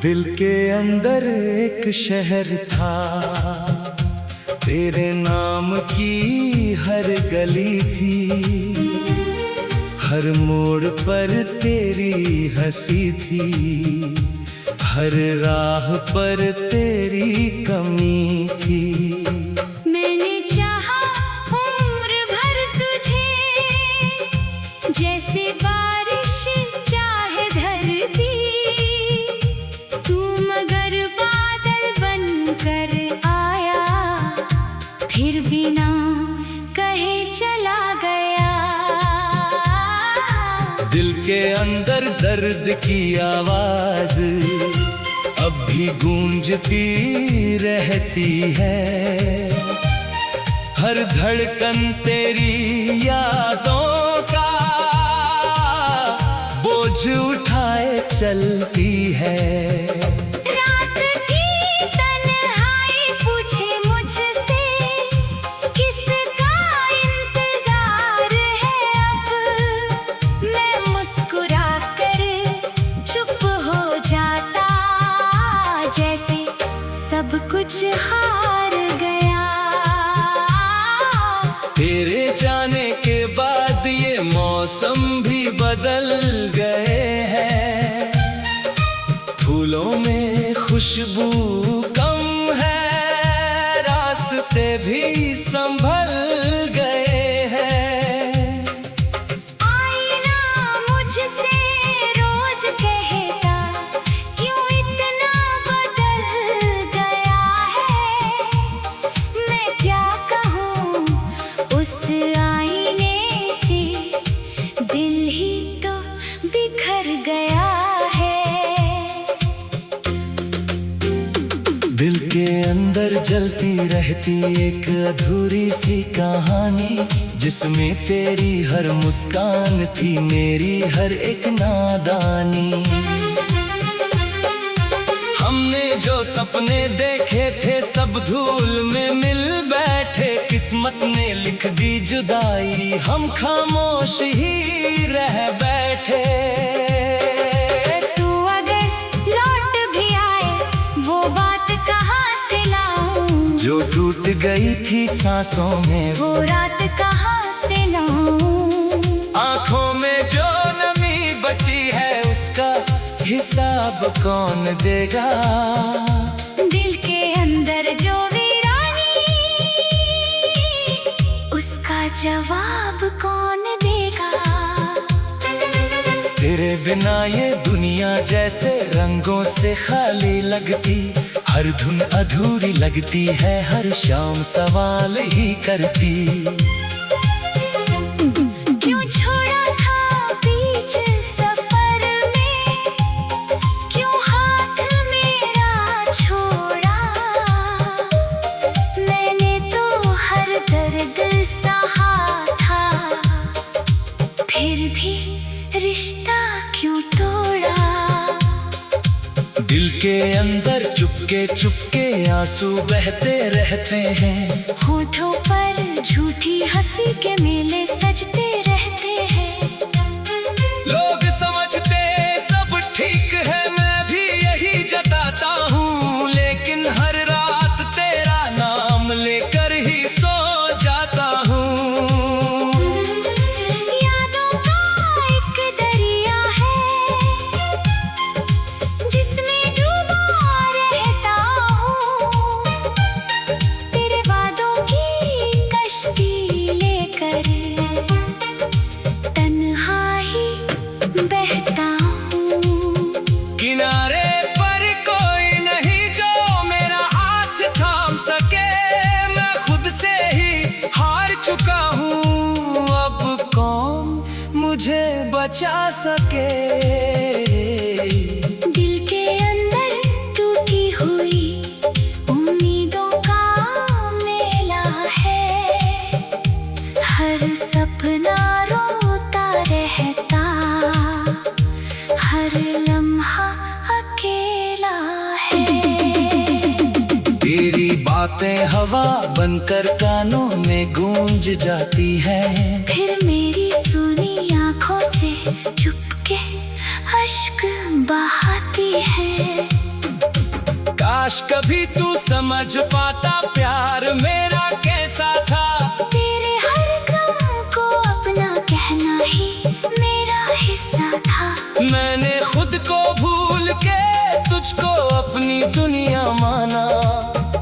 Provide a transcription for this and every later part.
दिल के अंदर एक शहर था, तेरे नाम की हर गली थी, हर मोड़ पर तेरी हंसी थी, हर राह पर तेरी कमी थी। मैंने चाहा उम्र भर तुझे, जैसे बारिश चाहे धरती, तू मगर बादल बनकर आया, फिर बिना कहे चला गया। दिल के अंदर दर्द की आवाज अब भी गूंजती रहती है, हर धड़कन तेरी यादों का बोझ उठाए चलती है। रात की तन्हाई पूछे मुझसे, किसका इंतजार है अब, मैं मुस्कुरा कर चुप हो जाता, जैसे सब कुछ हार गया। तेरे जाने के बाद ये मौसम भी बदल गए हैं, फूलों में खुशबू कम है, रास्ते भी संभल गए हैं। आईना मुझसे रोज कहता, क्यों इतना बदल गया है, मैं क्या कहूँ उस आईने से, दिल ही तो बिखर गया है। दिल के अंदर जलती रहती एक अधूरी सी कहानी, जिसमें तेरी हर मुस्कान थी, मेरी हर एक नादानी। हमने जो सपने देखे थे सब धूल में मिल बैठे, किस्मत ने लिख दी जुदाई, हम खामोश ही रह बैठे। तू अगर लौट भी आए, वो बात कहाँ से लाऊं, जो टूट गई थी सांसों में, वो रात कहाँ से लाऊं। आँखों में जो नमी बची है, उसका हिसाब कौन देगा। दिल के अंदर जो वीरानी, उसका जवाब कौन देगा। तेरे बिना ये दुनिया जैसे रंगों से खाली लगती, हर धुन अधूरी लगती है, हर शाम सवाल ही करती। क्यों छोड़ा था बीच सफर में, क्यों हाथ मेरा छोड़ा, मैंने तो हर दर्द सहा था, फिर भी रिश्ता क्यों तोड़ा। दिल के अंदर चुपके चुपके आंसू बहते रहते हैं, होठों पर झूठी हंसी के मेले सजते रहते हैं। लोग समझते सब ठीक है, मैं भी यही जताता हूँ, लेकिन हर रात तेरा नाम लेकर ही सो जाता हूँ। यादों का एक दरिया है, जिसमें डूबा रहता हूँ, तेरे वादों की कश्ती लेकर तन्हा ही बहता हूँ। किनारे पर कोई नहीं जो मेरा हाथ थाम सके, मैं खुद से ही हार चुका हूँ, अब कौन मुझे बचा सके। दिल के अंदर टूटी हुई उम्मीदों का मेला है, हर बातें हवा बनकर कानों में गूंज जाती है। फिर मेरी सुनी आंखों से चुपके अश्क बहाती है। काश कभी तू समझ पाता प्यार मेरा कैसा था। तेरे हर गम को अपना कहना ही मेरा हिस्सा था। मैंने खुद को भूल के तुझको अपनी दुनिया माना।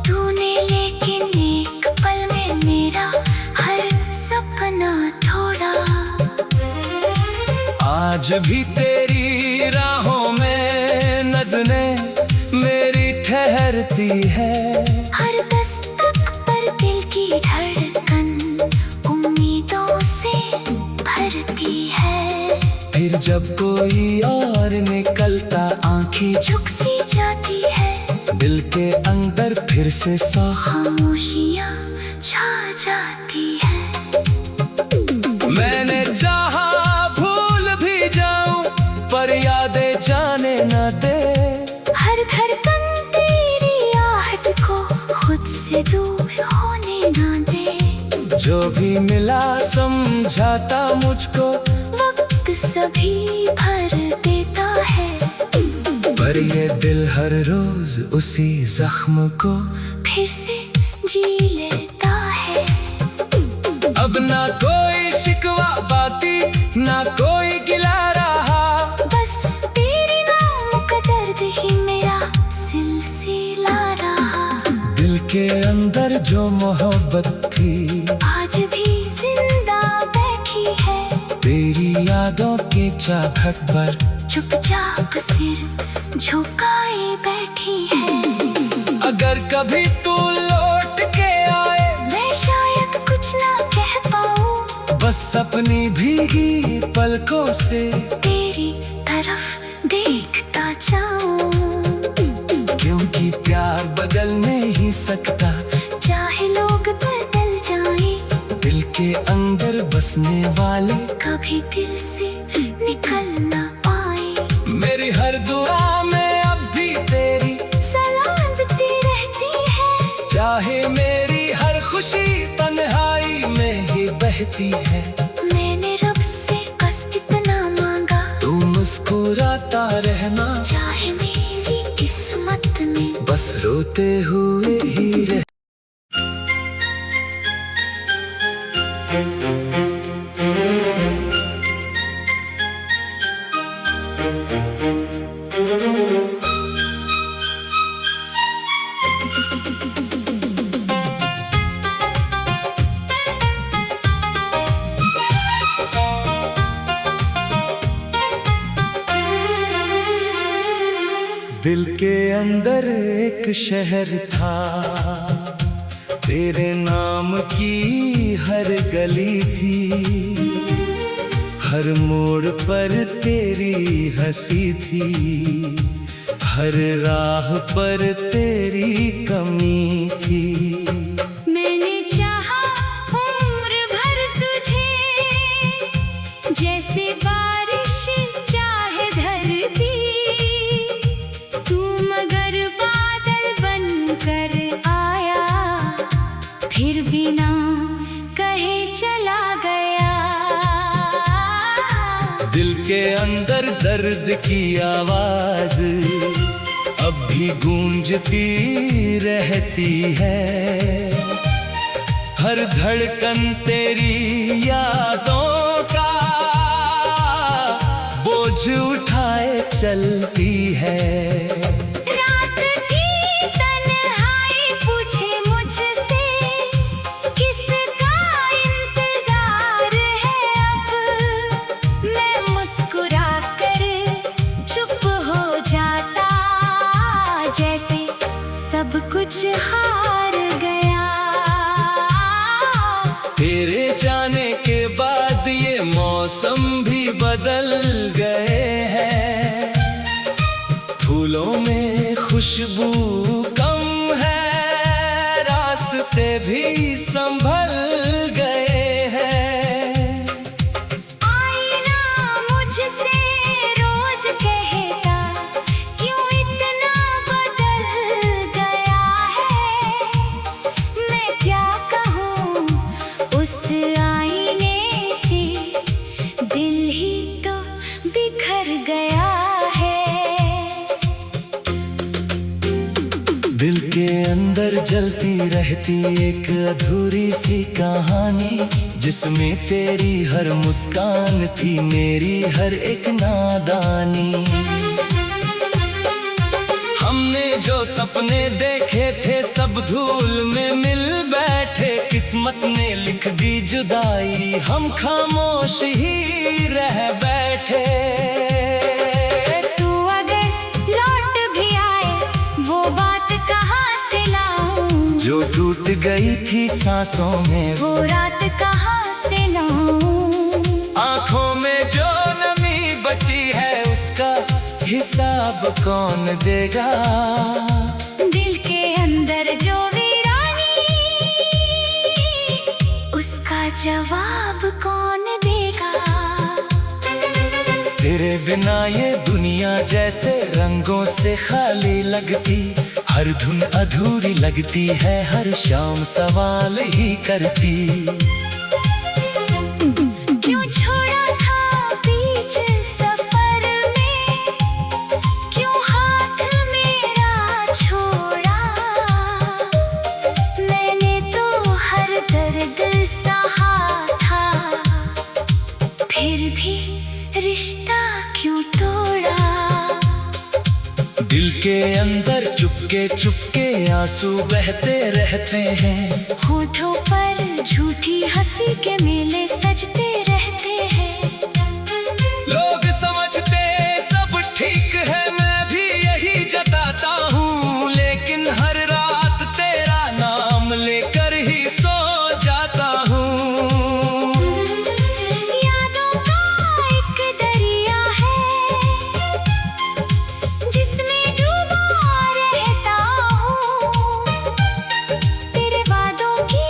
तूने लेकिन एक पल में मेरा हर सपना तोड़ा। आज भी तेरी राहों में नज़रें मेरी ठहरती है। हर दस्तक पर दिल की धड़कन उम्मीदों से भरती है। फिर जब कोई और निकलता आंखें झुक सी जाती है। दिल के अंदर फिर से खामोशियाँ छा जाती है। मैंने चाहा भूल भी जाऊं पर यादें जाने न दे। हर धड़कन तेरी आहट को खुद से दूर होने ना दे। जो भी मिला समझाता मुझको वक्त सभी भर देता है। पर ये दिल हर रोज उसी जख्म को फिर से जी लेता है। अब ना कोई शिकवा बाती ना कोई गिला रहा। बस तेरी नाम का दर्द ही मेरा सिलसिला रहा। दिल के अंदर जो मोहब्बत थी आज भी जिंदा बैठी है। तेरी यादों के चाहत पर चुपचाप सिर झुकाए बैठी है। अगर कभी तू लौट के आए मैं शायद कुछ ना कह पाऊँ। बस अपनी भीगी पलकों से तेरी तरफ देखता जाऊं। क्योंकि प्यार बदल नहीं सकता चाहे लोग बदल जाएं। दिल के अंदर बसने वाले कभी दिल से निकल ना पाए। मेरी हर दुआ में अब भी तेरी सलामती रहती है। चाहे मेरी हर खुशी तन्हाई में ही बहती है। मैंने रब से बस इतना मांगा तू मुस्कुराता रहना। चाहे मेरी किस्मत में बस रोते हुए ही रह। दिल के अंदर एक शहर था तेरे नाम की हर गली थी। हर मोड़ पर तेरी हंसी थी। हर राह पर तेरी कमी थी। मैंने चाहा उम्र भर तुझे जैसे बारिश चाहे धरती। तू मगर बादल बन कर आया फिर बिना कहे चला गया। दिल के अंदर दर्द की आवाज अब भी गूंजती रहती है। हर धड़कन तेरी यादों का बोझ उठाए चलती है। रात की तन्हाई पूछे मुझसे किसका इंतजार है अब। मैं मुस्कुरा कर चुप हो जाता जैसे सब कुछ हार गया। तेरे जाने के बाद ये मौसम भी बदल गए हैं। फूलों में खुशबू कम है। रास्ते भी संभल गए हैं। आईना मुझसे रोज कहता क्यों इतना बदल गया है। चलती रहती एक अधूरी सी कहानी, जिसमें तेरी हर मुस्कान थी मेरी हर एक नादानी। हमने जो सपने देखे थे सब धूल में मिल बैठे, किस्मत ने लिख दी जुदाई, हम खामोश ही रह बैठे। तू अगर लौट भी आए वो बात कहाँ से लाऊं, जो टूट गई थी सांसों में वो रात कहाँ से लाऊं। आंखों में जो नमी बची है उसका हिसाब कौन देगा, दिल के अंदर जो वीरानी उसका जवाब कौन देगा। तेरे बिना ये दुनिया जैसे रंगों से खाली लगती, हर धुन अधूरी लगती है, हर शाम सवाल ही करती। क्यों छोड़ा था बीच सफर में, क्यों हाथ मेरा छोड़ा, मैंने तो हर दर्द सहा था, फिर भी रिश्ता क्यों तोड़ा। दिल के अंदर चुपके चुपके आंसू बहते रहते हैं, होठों पर झूठी हंसी के मेले सजते रहते हैं। लोग समझते सब ठीक है, मैं भी यही जताता हूँ, लेकिन हर रात तेरा नाम लेकर ही सो जाता हूँ। यादों का एक दरिया है जिसमें डूबा रहता हूँ, तेरे वादों की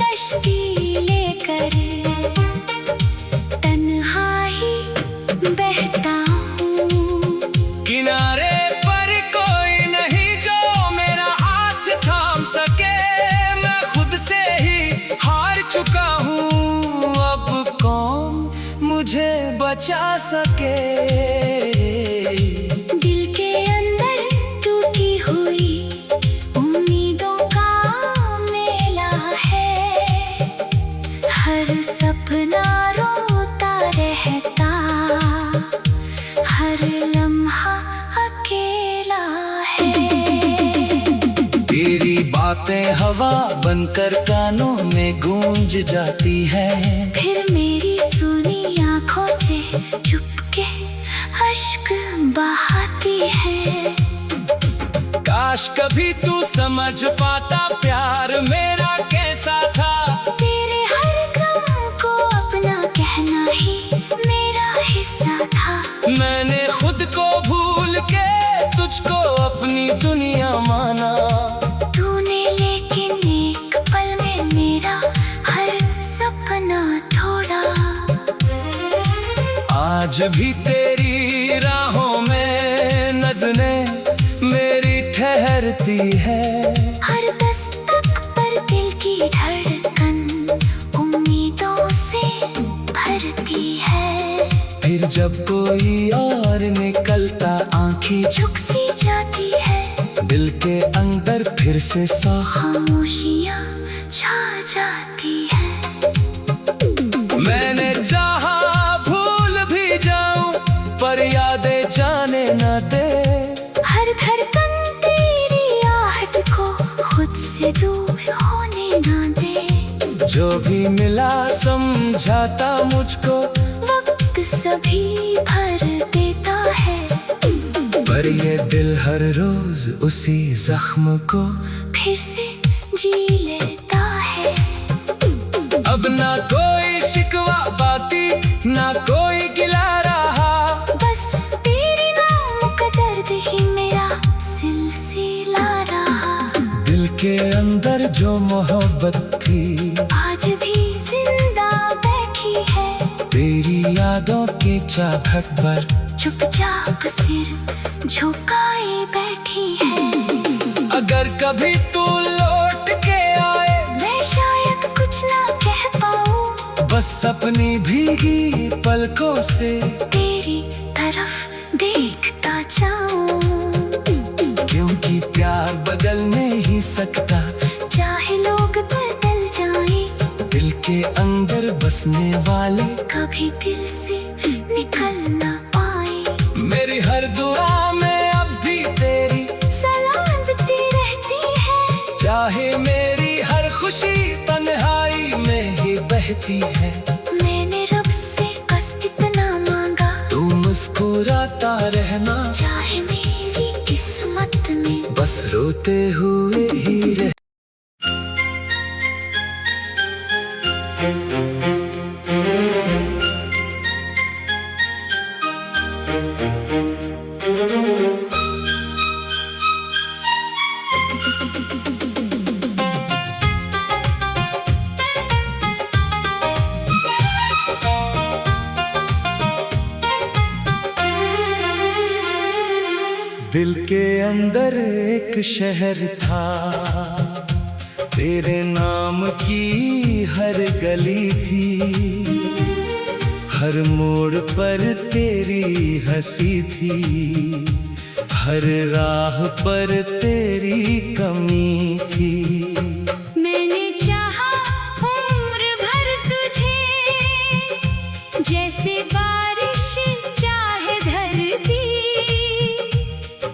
कश्ती लेकर तन्हा ही बहता हूँ। किनारे पर कोई नहीं जो मेरा हाथ थाम सके, मैं खुद से ही हार चुका हूँ, अब कौन मुझे बचा सके। दिल के अंदर टूटी हुई उम्मीदों का मेला है, हर सपना रोता रहता, हर लम्हा अकेला है। तेरी बातें हवा बनकर कानों में गूंज जाती है, फिर मेरी सुनी आंखों से चुपके अश्क बहाती है। काश कभी तू समझ पाता प्यार मेरा कैसा था, तेरे हर गम को अपना कहना ही मेरा हिस्सा था। मैंने खुद को भूल के तुझको अपनी दुनिया माना, तूने लेकिन एक पल में मेरा हर सपना तोड़ा। आज भी तेरी राहों में नज़रें मेरी ठहरती है, हर दस्तक पर दिल की धड़कन उम्मीदों से भरती है। फिर जब कोई और निकलता आंखें झुक सी जाती है, दिल के अंदर फिर से खामोशियाँ छा जाती है। मैंने चाहा भूल भी जाऊं पर यादें जाने न दे, हर धड़कन तेरी आहट को खुद से दूर होने ना दे। जो भी मिला समझाता मुझको वक्त सभी भर देता है, पर ये दिल हर रोज उसी जख्म को फिर से जी लेता है। अब ना कोई शिकवा बाती ना कोई गिला रहा, बस तेरे नाम का दर्द ही मेरा सिलसिला रहा। दिल के अंदर जो मोहब्बत थी आज भी जिंदा बैठी है, तेरी यादों के चाहत पर चुपचाप सिर झुकाए बैठी है। अगर कभी तू लौट के आए मैं शायद कुछ ना कह पाऊँ, बस अपनी भीगी पलकों से तेरी तरफ देखता जाऊं। क्योंकि प्यार बदल नहीं सकता के अंदर बसने वाले कभी दिल से निकल ना पाए। मेरी हर दुआ में अब भी तेरी सलामती रहती है। चाहे मेरी हर खुशी तन्हाई में ही बहती है। मैंने रब से बस इतना मांगा, तू मुस्कुराता रहना, चाहे मेरी किस्मत में बस रोते हुए ही रह। दिल के अंदर एक शहर था, तेरे नाम की हर गली थी, हर मोड़ पर तेरी हंसी थी, हर राह पर तेरी कमी थी। मैंने चाहा उम्र भर तुझे, जैसे बारिश चाहे धरती,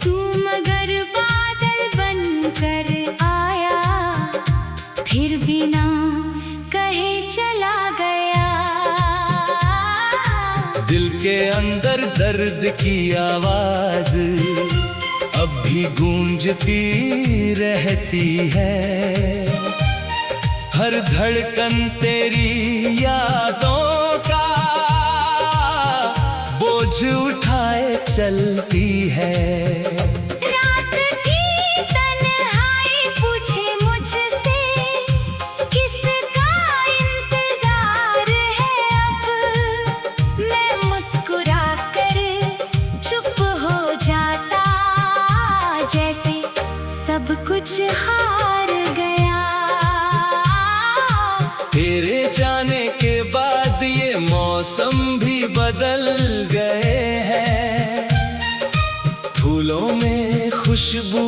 तू मगर बादल बनकर आया, फिर बिना कहे चला गया। दिल के अंदर दर्द की आवाज अब भी गूंजती रहती है, हर धड़कन तेरी यादों का बोझ उठाए चलती है। रात की तन्हाई पूछे मुझसे, किसका इंतजार है अब, मैं मुस्कुरा कर चुप हो जाता, जैसे सब कुछ हार गया। तेरे जाने के बाद ये मौसम भी बदल गए हैं, फूलों में खुशबू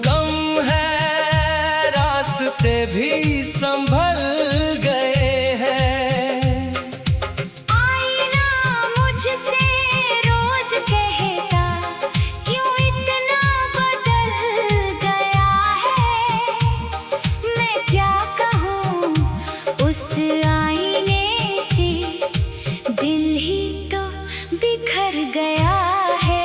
कम है, रास्ते भी संभल गए हैं। आईना मुझसे रोज कहता, क्यों इतना बदल गया है, मैं क्या कहूँ उस आईने से, दिल ही तो बिखर गया है।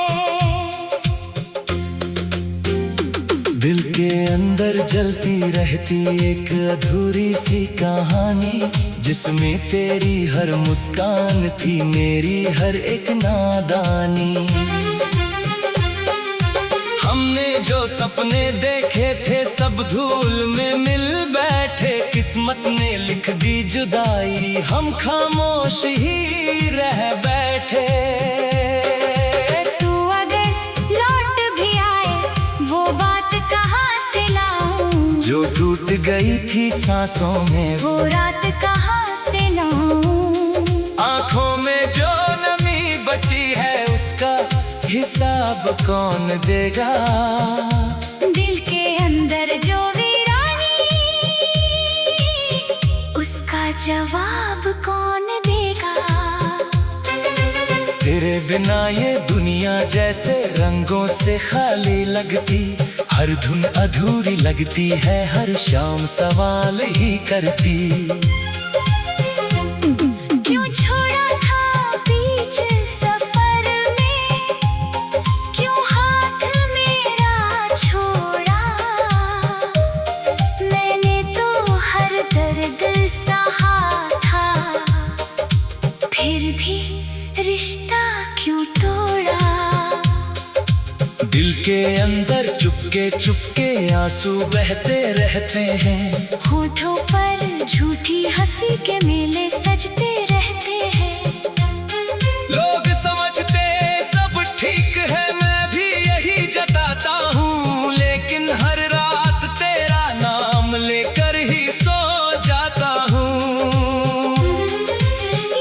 दिल के अंदर जलती रहती एक अधूरी सी कहानी, जिसमें तेरी हर मुस्कान थी, मेरी हर एक नादानी। हमने जो सपने देखे थे सब धूल में मिल बैठे, किस्मत ने लिख दी जुदाई, हम खामोश ही रह बैठे। तू अगर लौट भी आए, वो बात कहाँ से लाऊं, जो टूट गई थी सांसों में, वो रात कहाँ से लाऊं। आंखों में जो नमी बची है, उसका हिसाब कौन देगा। दिल के अंदर जो वीरानी, उसका जवाब कौन देगा। तेरे बिना ये दुनिया जैसे रंगों से खाली लगती, हर धुन अधूरी लगती है, हर शाम सवाल ही करती। क्यों छोड़ा था बीच सफर में, क्यों हाथ मेरा छोड़ा, मैंने तो हर दर्द सहा था, फिर भी रिश्ता क्यों तोड़ा। दिल के अंदर चुपके चुपके आंसू बहते रहते हैं, होठों पर झूठी हंसी के मेले सजते रहते हैं। लोग समझते सब ठीक है, मैं भी यही जताता हूँ, लेकिन हर रात तेरा नाम लेकर ही सो जाता हूँ।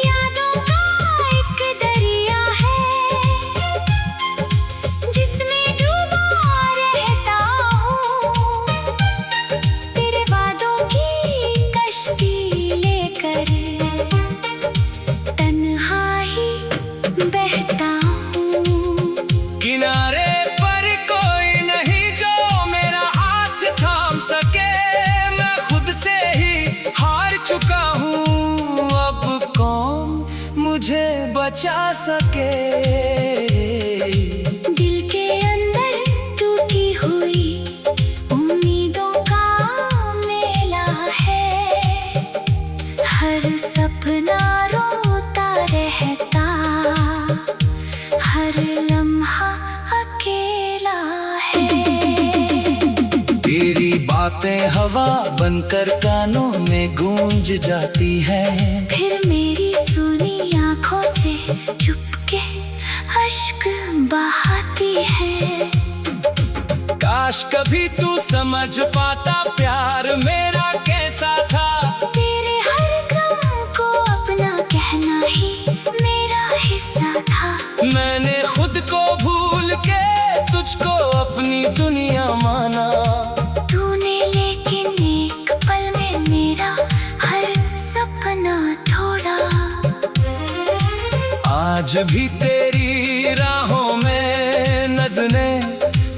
यादों का एक दरिया है, जिसमें डूबा रहता हूँ, तेरे वादों की बचा सके। दिल के अंदर टूटी हुई उम्मीदों का मेला है, हर सपना रोता रहता, हर लम्हा अकेला है। तेरी बातें हवा बनकर कानों में गूंज जाती है, फिर मेरी सुनी आंखों से चुपके अश्क बहाती है। काश कभी तू समझ पाता प्यार मेरा कैसा था। तेरे हर गम को अपना कहना ही मेरा हिस्सा था। मैंने खुद को भूल के तुझको अपनी दुनिया माना। तूने लेकिन एक पल में मेरा हर सपना तोड़ा। आज भी तेरी राहों में नज़रें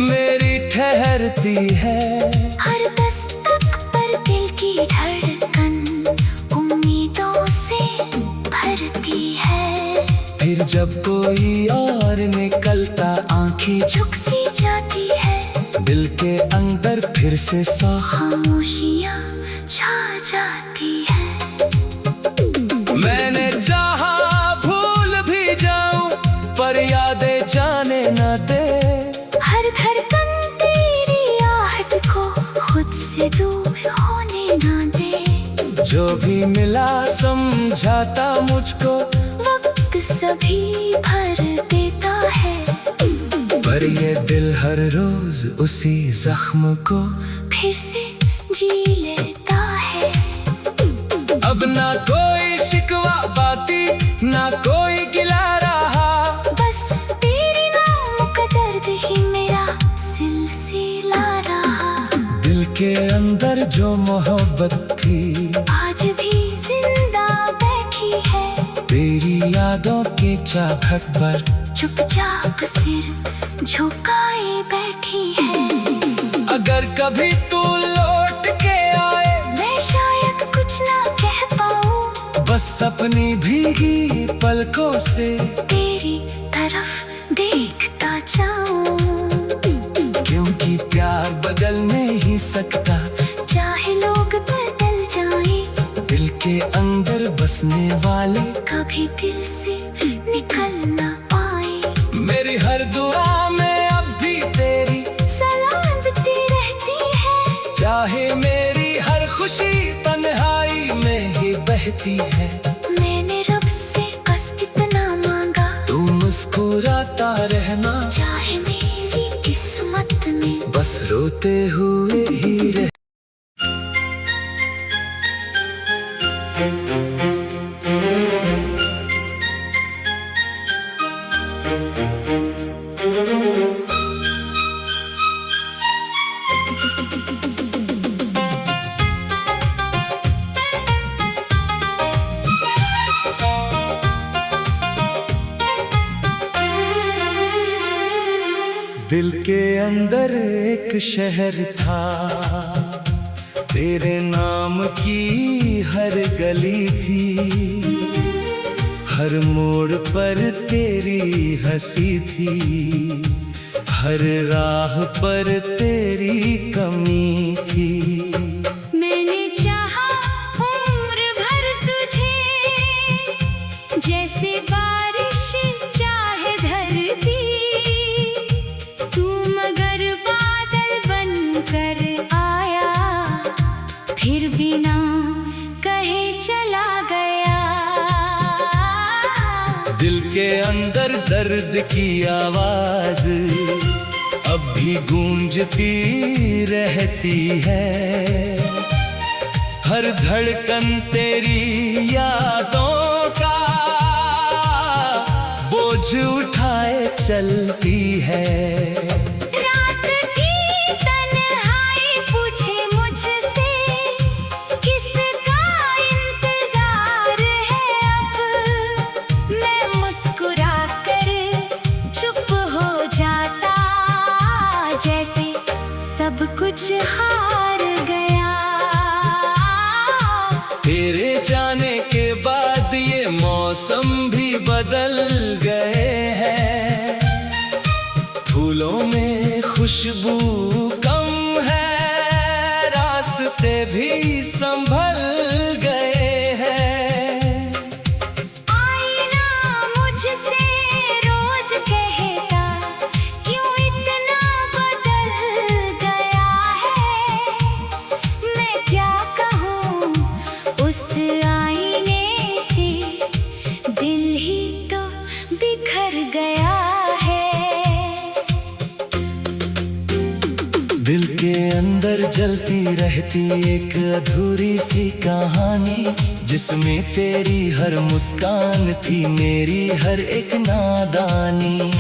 मेरी ठहरती है। हर दस्तक पर दिल की धड़कन उम्मीदों से भरती है। फिर जब कोई और निकलता आंखें झुक सी जाती है, दिल के अंदर फिर से खामोशियाँ छा जाती है। मैंने चाहा भूल भी जाऊं पर यादें जाने न दे। हर धड़कन तेरी आहट को खुद से दूर होने ना दे। जो भी मिला समझाता मुझको वक्त सभी भर देता है, पर ये दिल हर रोज उसी जख्म को फिर से जी लेता है। अब ना कोई शिकवा बाती ना कोई गिला रहा। बस तेरे नाम का दर्द ही मेरा सिलसिला रहा। दिल के अंदर जो मोहब्बत थी आज भी जिंदा बैठी है, तेरी यादों के चाहत पर चुपचाप सिर झुकाए बैठी है। अगर कभी तू लौट के आए मैं शायद कुछ ना कह पाऊं, बस अपनी भीगी पलकों से तेरी तरफ देखता जाऊं। क्योंकि प्यार बदल नहीं सकता, चाहे लोग बदल जाएं, दिल के अंदर बसने वाले कभी दिल से निकल ना पाए। मेरी हर दुआ में अब भी तेरी सलामती रहती है, चाहे मेरी हर खुशी तन्हाई में ही बहती है। मैंने रब से बस इतना मांगा, तू मुस्कुराता रहना, चाहे मेरी किस्मत में बस रोते हुए ही रह। दिल के अंदर एक शहर था, तेरे नाम की हर गली थी, हर मोड़ पर तेरी हंसी थी, हर राह पर तेरी कमी थी। मैंने चाहा उम्र भर तुझे, जैसे बारिश चाहे धरती, तू मगर बादल बनकर आया, फिर बिना कहे चला गया। दिल के अंदर दर्द की आवाज अब भी गूंजती रहती है, हर धड़कन तेरी यादों का बोझ उठाए चलती है। रात की तन्हाई पूछे मुझसे, किसका इंतजार है अब, मैं मुस्कुरा कर चुप हो जाता, जैसे सब कुछ हार गया। तेरे जाने के बाद ये मौसम भी बदल बदल गए हैं। फूलों में खुशबू कम है, रास्ते भी संभल गए हैं। आईना मुझसे रोज कहता, क्यों इतना बदल गया है। मैं क्या कहूँ उस आईने से, दिल ही तो बिखर गया है। दिल के अंदर जलती रहती एक अधूरी सी कहानी, जिसमें तेरी हर मुस्कान थी, मेरी हर एक नादानी।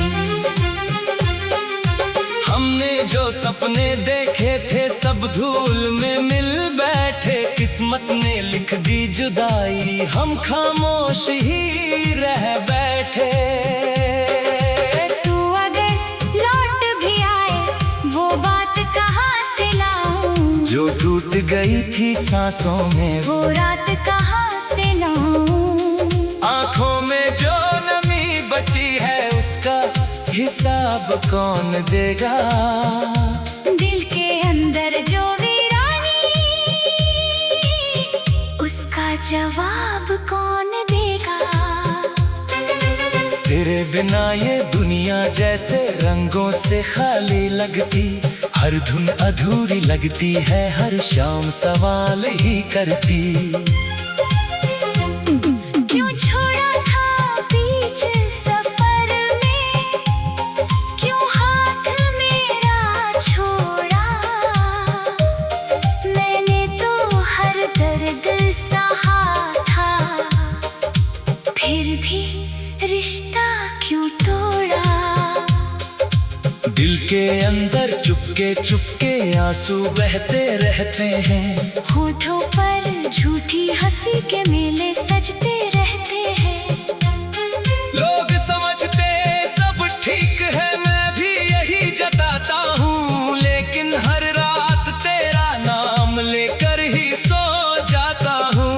हमने जो सपने देखे थे सब धूल में मिल बैठे, किस्मत ने लिख दी जुदाई, हम खामोश ही रह बैठे। तू अगर लौट भी आए, वो बात कहाँ से लाऊं। जो टूट गई थी सांसों में, वो रात कहाँ से लाऊं। आँखों में जो नमी बची है, उसका हिसाब कौन देगा। दिल के अंदर जो वीरानी, उसका जवाब कौन देगा। तेरे बिना ये दुनिया जैसे रंगों से खाली लगती, हर धुन अधूरी लगती है, हर शाम सवाल ही करती। क्यों छोड़ा था बीच सफर में, क्यों हाथ मेरा छोड़ा। मैंने तो हर दर्द सहा था, फिर भी रिश्ता क्यों तोड़ा। दिल के अंदर चुपके चुपके आंसू बहते रहते हैं, होठों पर झूठी हंसी के मेले सजते रहते हैं। लोग समझते सब ठीक है, मैं भी यही जताता हूँ, लेकिन हर रात तेरा नाम लेकर ही सो जाता हूँ।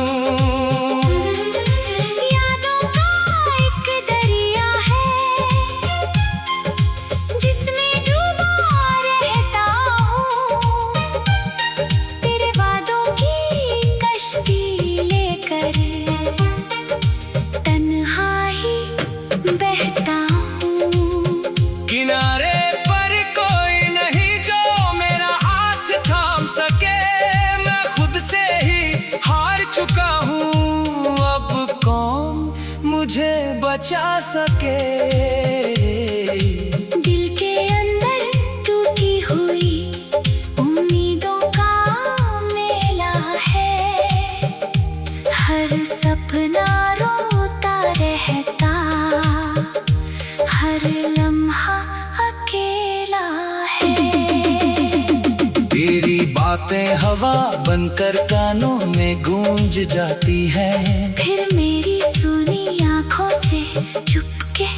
यादों का एक दरिया है, जिसमें डूबा रहता हूँ। तेरे वादों की कश्ती लेकर तन्हा ही बहता हूँ। किनारे पर कोई नहीं जो मेरा हाथ थाम सके, मैं खुद से ही हार चुका हूँ, अब कौन मुझे बचा सके। दिल के अंदर टूटी हुई उम्मीदों का मेला है, हर सपना रोता रहता, हर लम्हा अकेला है। तेरी बातें हवा बनकर कानों में गूंज जाती है, फिर मेरी सुनी आंखों से चुपके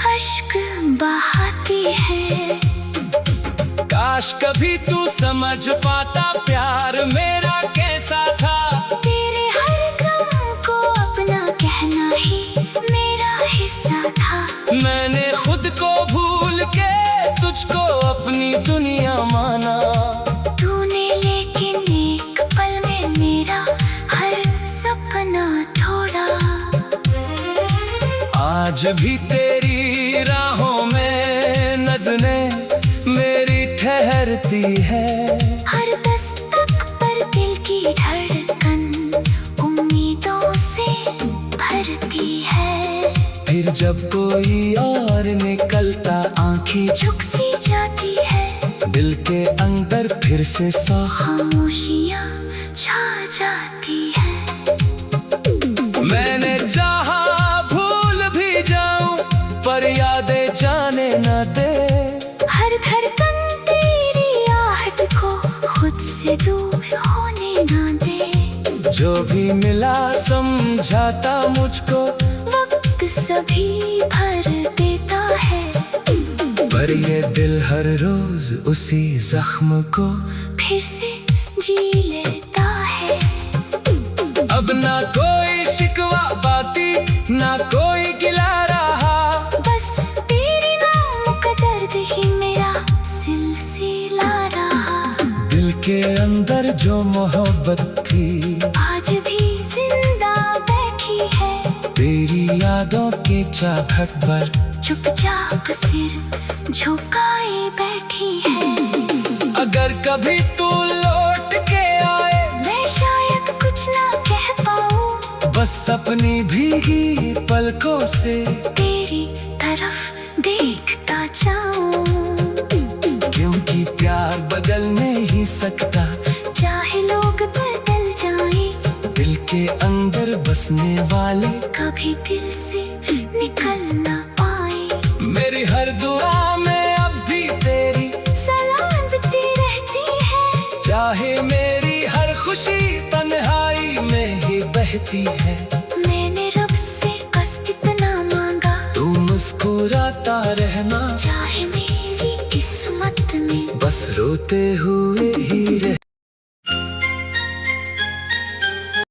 अश्क बहाती है। काश कभी तू समझ पाता प्यार मेरा कैसा था। तेरे हर गम को अपना कहना ही मेरा हिस्सा था। मैंने खुद को भूल के तुझको अपनी दुनिया माना, तूने लेकिन एक पल में मेरा हर सपना तोड़ा। आज भी तेरी राहों में नजरें मेरी ठहरती है, हर दस्तक पर दिल की धड़कन उम्मीदों से भरती है। फिर जब कोई और निकलता आंखें झुक सी जाती है, दिल के अंदर फिर से खामोशियाँ छा जाती है। मैंने चाहा भूल भी जाऊं, पर यादें जाने न दे। हर धड़कन तेरी आहट को खुद से दूर होने ना दे। जो भी मिला समझाता मुझको, वक्त सभी भर देता है। पर ये दिल हर रोज उसी जख्म को फिर से जी लेता है। अब ना कोई शिकवा बाती, ना कोई गिला जो मोहब्बत थी आज भी जिंदा बैठी है। तेरी यादों के चाहत पर चुपचाप सिर झुकाए बैठी है। अगर कभी तू लौट के आए मैं शायद कुछ ना कह पाऊं, बस अपनी भीगी पलकों से तेरी तरफ देखता जाऊं। क्योंकि प्यार बदल नहीं सकता, चाहे लोग बदल जाएं, दिल के अंदर बसने वाले कभी दिल से निकल ना पाए। मेरी हर दुआ में अब भी तेरी सलामती रहती है। चाहे मेरी हर खुशी तन्हाई में ही बहती है। मैंने रब से बस इतना मांगा, तू मुस्कुराता रहना, चाहे मेरी किस्मत में बस रोते हुए ही रह